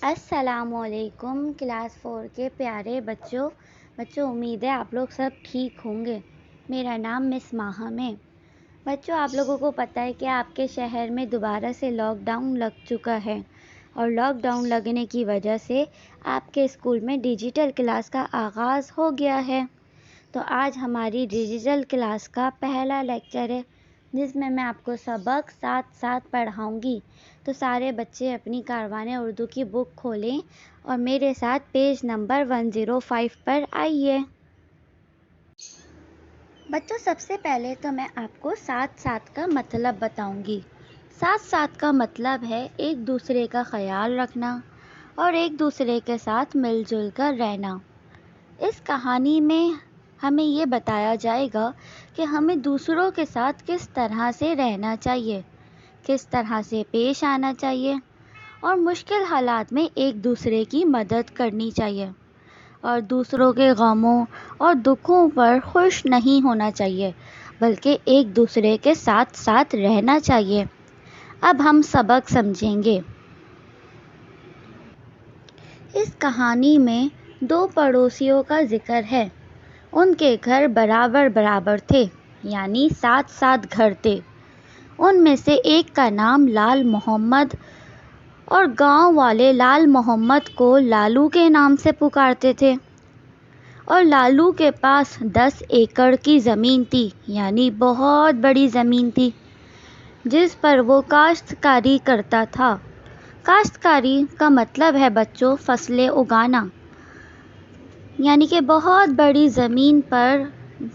السلام علیکم کلاس 4 کے پیارے بچوں امید ہے آپ لوگ سب ٹھیک ہوں گے۔ میرا نام مس ماہم ہے۔ بچوں، آپ لوگوں کو پتہ ہے کہ آپ کے شہر میں دوبارہ سے لاک ڈاؤن لگ چکا ہے، اور لاک ڈاؤن لگنے کی وجہ سے آپ کے اسکول میں ڈیجیٹل کلاس کا آغاز ہو گیا ہے۔ تو آج ہماری ڈیجیٹل کلاس کا پہلا لیکچر ہے، جس میں آپ کو سبق ساتھ ساتھ پڑھاؤں گی۔ تو سارے بچے اپنی کاروان اردو کی بک کھولیں اور میرے ساتھ پیج نمبر 105 پر آئیے۔ بچوں، سب سے پہلے تو میں آپ کو ساتھ ساتھ کا مطلب بتاؤں گی۔ ساتھ ساتھ کا مطلب ہے ایک دوسرے کا خیال رکھنا اور ایک دوسرے کے ساتھ مل جل کر رہنا۔ اس کہانی میں ہمیں یہ بتایا جائے گا کہ ہمیں دوسروں کے ساتھ کس طرح سے رہنا چاہیے، کس طرح سے پیش آنا چاہیے، اور مشکل حالات میں ایک دوسرے کی مدد کرنی چاہیے، اور دوسروں کے غموں اور دکھوں پر خوش نہیں ہونا چاہیے، بلکہ ایک دوسرے کے ساتھ ساتھ رہنا چاہیے۔ اب ہم سبق سمجھیں گے۔ اس کہانی میں دو پڑوسیوں کا ذکر ہے۔ ان کے گھر برابر برابر تھے، یعنی ساتھ ساتھ گھر تھے۔ ان میں سے ایک کا نام لال محمد، اور گاؤں والے لال محمد کو لالو کے نام سے پکارتے تھے۔ اور لالو کے پاس 10 ایکڑ کی زمین تھی، یعنی بہت بڑی زمین تھی، جس پر وہ کاشتکاری کرتا تھا۔ کاشتکاری کا مطلب ہے بچوں فصلیں اگانا، یعنی کہ بہت بڑی زمین پر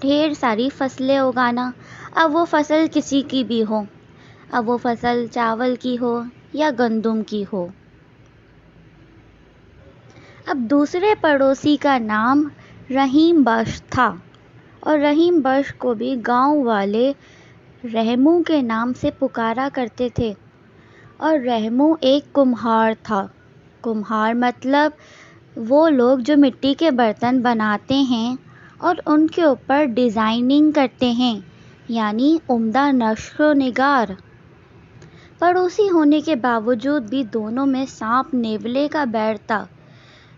ڈھیر ساری فصلیں اگانا۔ اب وہ فصل کسی کی بھی ہو، اب وہ فصل چاول کی ہو یا گندم کی ہو۔ اب دوسرے پڑوسی کا نام رحیم بخش تھا، اور رحیم بخش کو بھی گاؤں والے رحمو کے نام سے پکارا کرتے تھے۔ اور رحمو ایک کمہار تھا۔ کمہار مطلب وہ لوگ جو مٹی کے برتن بناتے ہیں اور ان کے اوپر ڈیزائننگ کرتے ہیں، یعنی عمدہ نقش و نگار۔ پڑوسی ہونے کے باوجود بھی دونوں میں سانپ نیولے کا بیڑ تھا،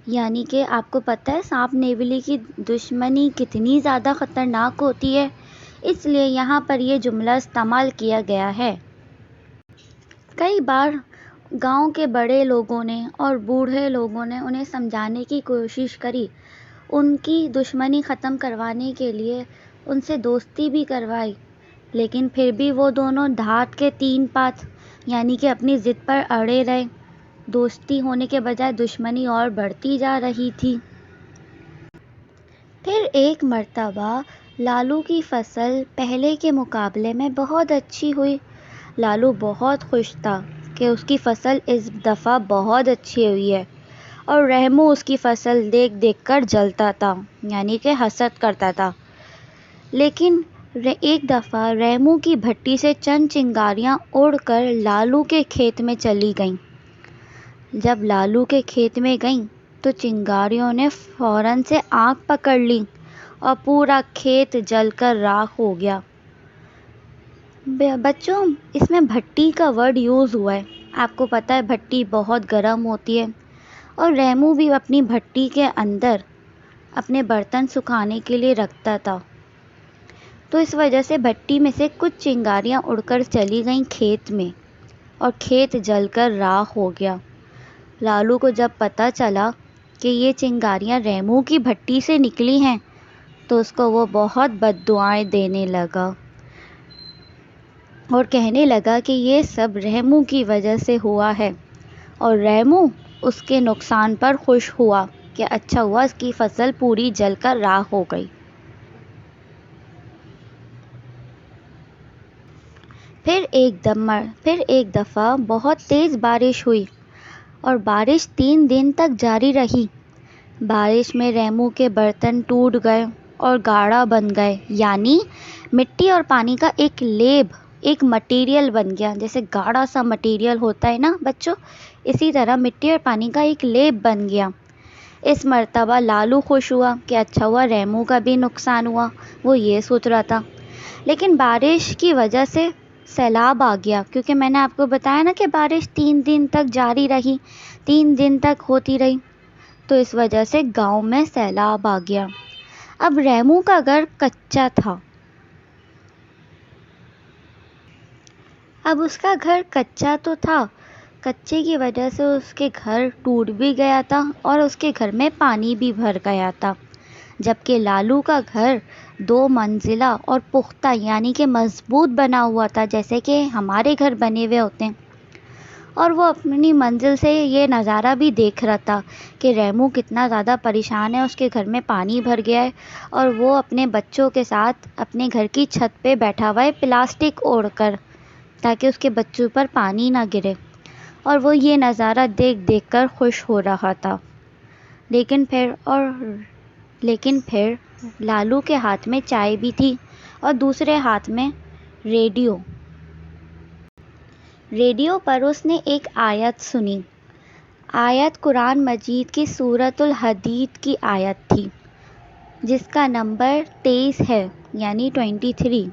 یعنی کہ آپ کو پتہ ہے سانپ نیولے کی دشمنی کتنی زیادہ خطرناک ہوتی ہے، اس لیے یہاں پر یہ جملہ استعمال کیا گیا ہے۔ کئی بار گاؤں کے بڑے لوگوں نے اور بوڑھے لوگوں نے انہیں سمجھانے کی کوشش کری، ان کی دشمنی ختم کروانے کے لیے ان سے دوستی بھی کروائی، لیکن پھر بھی وہ دونوں دھات کے تین پات، یعنی کہ اپنی ضد پر اڑے رہے۔ دوستی ہونے کے بجائے دشمنی اور بڑھتی جا رہی تھی۔ پھر ایک مرتبہ لالو کی فصل پہلے کے مقابلے میں بہت اچھی ہوئی۔ لالو بہت خوش تھا کہ اس کی فصل اس دفعہ بہت اچھی ہوئی ہے، اور رحمو اس کی فصل دیکھ دیکھ کر جلتا تھا، یعنی کہ حسد کرتا تھا۔ لیکن ایک دفعہ رحمو کی بھٹی سے چند چنگاریاں اڑ کر لالو کے کھیت میں چلی گئیں۔ جب لالو کے کھیت میں گئیں تو چنگاریوں نے فوراً سے آگ پکڑ لی اور پورا کھیت جل کر راکھ ہو گیا۔ بچوں، اس میں بھٹی کا ورڈ یوز ہوا ہے۔ آپ کو پتہ ہے بھٹی بہت گرم ہوتی ہے، اور رحمو بھی اپنی بھٹی کے اندر اپنے برتن سکھانے کے لیے رکھتا تھا۔ تو اس وجہ سے بھٹی میں سے کچھ چنگاریاں اڑ کر چلی گئیں کھیت میں، اور کھیت جل کر راکھ ہو گیا۔ لالو کو جب پتہ چلا کہ یہ چنگاریاں رحمو کی بھٹی سے نکلی ہیں، تو اس کو وہ بہت بد دعائیں دینے لگا، اور کہنے لگا کہ یہ سب رحمو کی وجہ سے ہوا ہے، اور رحمو اس کے نقصان پر خوش ہوا کہ اچھا ہوا اس کی فصل پوری جل کر راکھ ہو گئی۔ پھر ایک دفعہ بہت تیز بارش ہوئی، اور بارش 3 دن تک جاری رہی۔ بارش میں رحمو کے برتن ٹوٹ گئے اور گاڑھا بن گئے، یعنی مٹی اور پانی کا ایک لیب، ایک مٹیریل بن گیا۔ جیسے گاڑھا سا مٹیریل ہوتا ہے نا بچوں، اسی طرح مٹی اور پانی کا ایک لیب بن گیا۔ اس مرتبہ لالو خوش ہوا کہ اچھا ہوا رحمو کا بھی نقصان ہوا، وہ یہ سوچ رہا تھا۔ لیکن بارش کی وجہ سے سیلاب آ گیا، کیونکہ میں نے آپ کو بتایا نا کہ بارش 3 دن تک جاری رہی۔ 3 دن تک ہوتی رہی، تو اس وجہ سے گاؤں میں سیلاب آ گیا۔ اب ریمو کا گھر کچا تھا۔ اب اس کا گھر کچا تو تھا، کچے کی وجہ سے اس کے گھر ٹوٹ بھی گیا تھا اور اس کے گھر میں پانی بھی بھر گیا تھا، جبکہ لالو کا گھر 2 منزلہ اور پختہ یعنی کہ مضبوط بنا ہوا تھا، جیسے کہ ہمارے گھر بنے ہوئے ہوتے ہیں۔ اور وہ اپنی منزل سے یہ نظارہ بھی دیکھ رہا تھا کہ ریمو کتنا زیادہ پریشان ہے، اس کے گھر میں پانی بھر گیا ہے اور وہ اپنے بچوں کے ساتھ اپنے گھر کی چھت پہ بیٹھا ہوا ہے پلاسٹک اوڑھ کر، تاکہ اس کے بچوں پر پانی نہ گرے، اور وہ یہ نظارہ دیکھ کر خوش ہو رہا تھا۔ لیکن پھر لالو کے ہاتھ میں چائے بھی تھی اور دوسرے ہاتھ میں ریڈیو پر اس نے ایک آیت سنی۔ آیت قرآن مجید کی سورۃ الحدید کی آیت تھی، جس کا نمبر 23 ہے، یعنی 23۔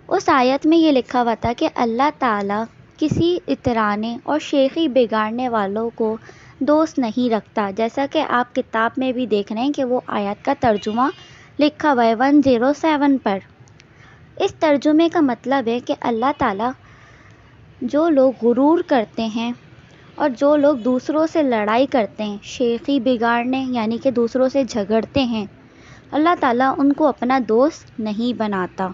اس آیت میں یہ لکھا ہوا تھا کہ اللہ تعالیٰ کسی اترانے اور شیخی بگاڑنے والوں کو دوست نہیں رکھتا، جیسا کہ آپ کتاب میں بھی دیکھ رہے ہیں کہ وہ آیت کا ترجمہ لکھا ہوا ہے 107 پر۔ اس ترجمے کا مطلب ہے کہ اللہ تعالیٰ جو لوگ غرور کرتے ہیں اور جو لوگ دوسروں سے لڑائی کرتے ہیں، شیخی بگاڑنے یعنی کہ دوسروں سے جھگڑتے ہیں، اللہ تعالیٰ ان کو اپنا دوست نہیں بناتا۔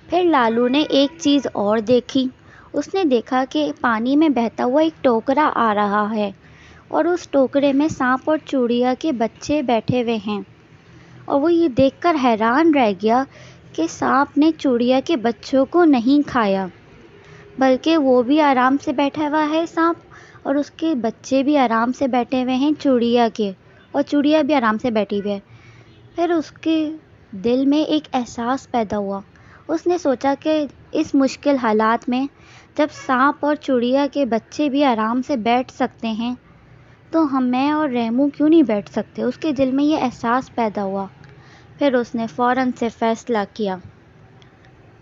پھر لالو نے ایک چیز اور دیکھی۔ اس نے دیکھا کہ پانی میں بہتا ہوا ایک ٹوکرا آ رہا ہے اور اس ٹوکرے میں سانپ اور چڑیا کے بچے بیٹھے ہوئے ہیں، اور وہ یہ دیکھ کر حیران رہ گیا کہ سانپ نے چڑیا کے بچوں کو نہیں کھایا، بلکہ وہ بھی آرام سے بیٹھا ہوا ہے سانپ، اور اس کے بچے بھی آرام سے بیٹھے ہوئے ہیں چڑیا کے، اور چڑیا بھی آرام سے بیٹھی ہوئی ہے۔ پھر اس کے دل میں ایک احساس پیدا ہوا۔ اس نے سوچا کہ اس مشکل حالات میں جب سانپ اور چڑیا کے بچے بھی آرام سے بیٹھ سکتے ہیں تو میں اور ریمو کیوں نہیں بیٹھ سکتے؟ اس کے دل میں یہ احساس پیدا ہوا۔ پھر اس نے فوراً سے فیصلہ کیا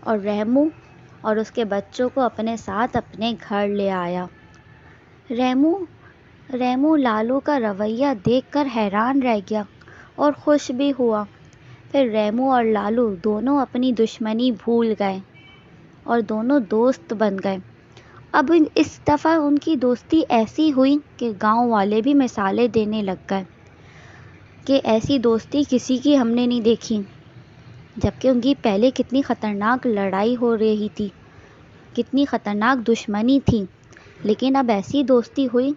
اور ریمو اور اس کے بچوں کو اپنے ساتھ اپنے گھر لے آیا۔ ریمو لالو کا رویہ دیکھ کر حیران رہ گیا اور خوش بھی ہوا۔ پھر ریمو اور لالو دونوں اپنی دشمنی بھول گئے اور دونوں دوست بن گئے۔ اب اس دفعہ ان کی دوستی ایسی ہوئی کہ گاؤں والے بھی مثالیں دینے لگ گئے کہ ایسی دوستی کسی کی ہم نے نہیں دیکھی، جبکہ ان کی پہلے کتنی خطرناک لڑائی ہو رہی تھی، کتنی خطرناک دشمنی تھی، لیکن اب ایسی دوستی ہوئی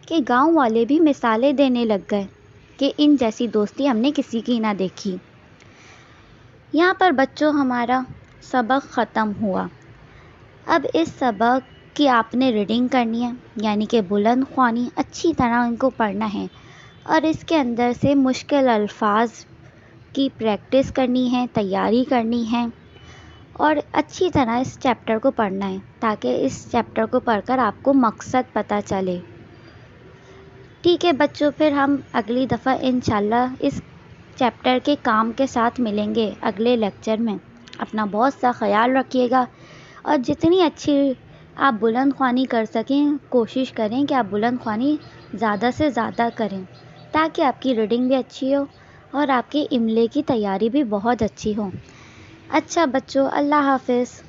کہ گاؤں والے بھی مثالیں دینے لگ گئے کہ ان جیسی دوستی ہم نے کسی کی نہ دیکھی۔ یہاں پر بچوں ہمارا سبق ختم ہوا۔ اب اس سبق کی آپ نے ریڈنگ کرنی ہے، یعنی کہ بلند خوانی اچھی طرح ان کو پڑھنا ہے، اور اس کے اندر سے مشکل الفاظ کی پریکٹس کرنی ہے، تیاری کرنی ہے، اور اچھی طرح اس چیپٹر کو پڑھنا ہے تاکہ اس چیپٹر کو پڑھ کر آپ کو مقصد پتہ چلے۔ ٹھیک ہے بچوں، پھر ہم اگلی دفعہ انشاءاللہ اس چیپٹر کے کام کے ساتھ ملیں گے اگلے لیکچر میں۔ اپنا بہت سا خیال رکھیے گا، اور جتنی اچھی آپ بلند خوانی کر سکیں کوشش کریں کہ آپ بلند خوانی زیادہ سے زیادہ کریں، تاکہ آپ کی ریڈنگ بھی اچھی ہو اور آپ کے املے کی تیاری بھی بہت اچھی ہو۔ اچھا بچوں، اللہ حافظ۔